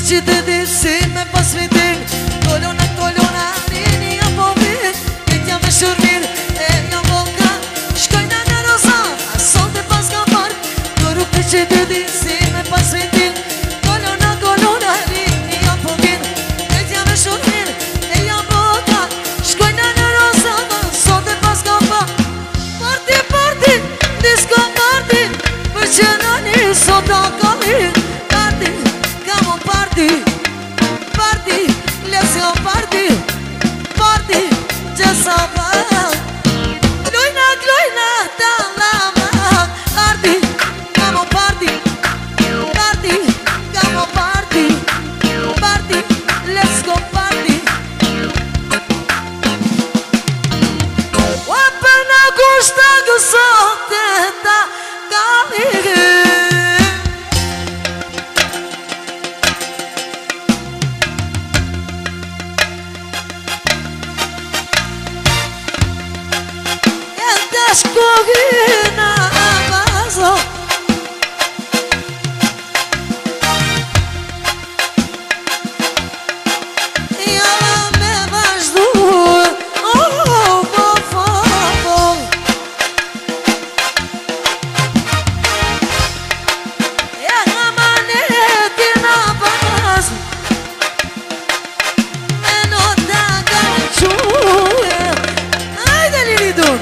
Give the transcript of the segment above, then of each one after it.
që të di si me pas vitin. Kolona, rini jam po vit. Vit jam me shurmir, e jam voka. Shkojna në rozan, asot e pas ka par. Kërru të që të di si me pas vitin. Kolona, rini jam po vit. Vit jam me shurmir, e jam voka. Shkojna në rozan, asot e pas ka par. Parti, disco party. Për që në një sot a kalli. Party, let's go party, just a party. Gloina, talama. Party, come on party, come on party, let's go party. Wapena gusta gusoteta gali. Shkogina bazo Jala me vazhdu Ja nga maneti na bazo Meno da gani quhe Ajde Lili Dun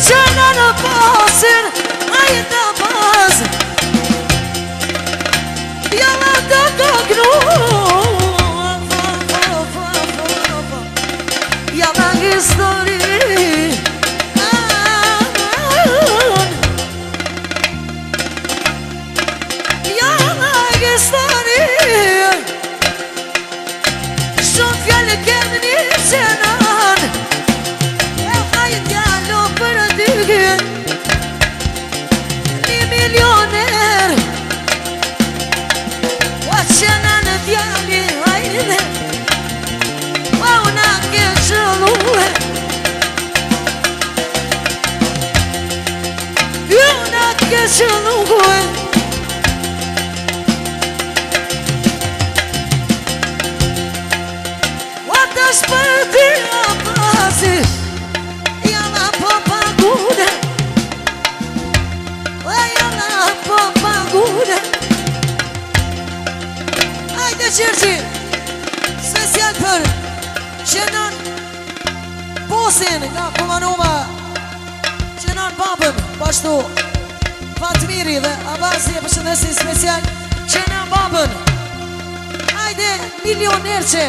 Qëna në pasin, aje të pas Jala të koknu Jala histori Jala histori Shumë fjallë kemë një qenan Një milioner Wa qena në djali hajde Wa una ke qëllue Una ke qëllue Wa të shpërti a pasi Ajde qërqi Special për Qenon Bosin nga Kumanova Qenon babën Pashtu Fatmiri dhe Abasi e përshëndesin special Qenon babën Ajde milioner që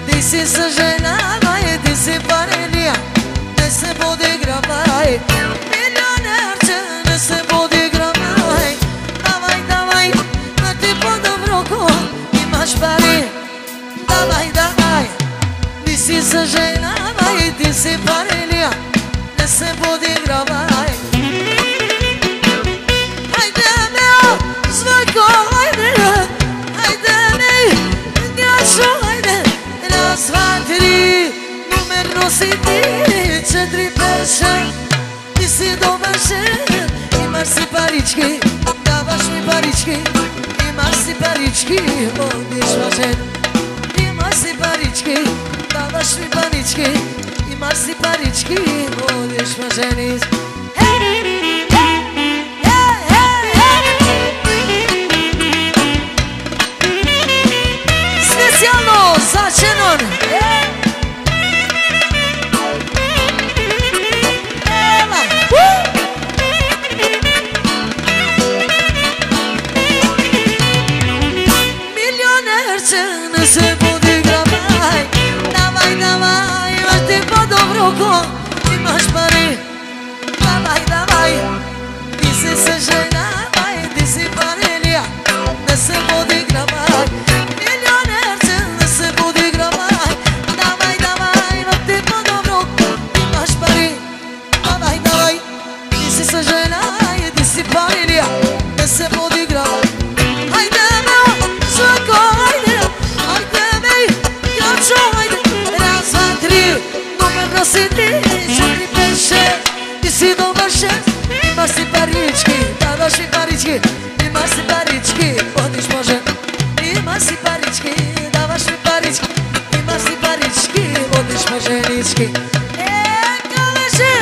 Disi së zhena vaj, disi parelia Nëse po di gravaj Milioner që nëse po di gravaj Davaj, në ti po do vroko Imash pari Davaj Disi së zhena vaj, disi parelia Nëse po di gravaj Hajde me o, zvëko, hajde me nga shojde Svatri, numero si ti, që tri përshën Ti si do vëshën, imar si parički Davaš mi parički, imar si parički Vodiš važen, imar si parički Davaš mi parički, imar si parički Vodiš važen Specijalno za Qenon Milioner që nëse po di gravaj roko, imaš pare. Davaj, davaj, ti si se žena, ti si panelija, ne se vodi gravaj. Milionerce, ne se vodi gravaj. Davaj, davaj, no ti po dobro, imaš pare. Davaj, davaj, ti si se žena, ti si panelija, ne se vodi gravaj. Hajde me o, svako, hajde, hajde me i, gračo, hajde. Raz, dva, tri, numer nosi ti, 4, 5, 6. Ti si dobar šef, imaš si parički, davaš mi parički, imaš si parički, odiš može. Imaš si parički, davaš mi parički, imaš si parički, odiš moženički. Kaleže!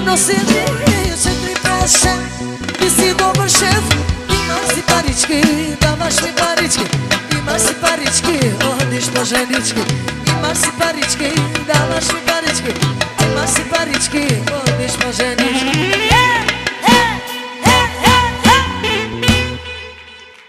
Nosi ti, 4, 5, 6. Ti si dobar šef, imaš si parički, davaš mi parički, imaš si parički, odiš moženički. Imaš si parički, davaš mi parički, imaš si parički, odiš moženički.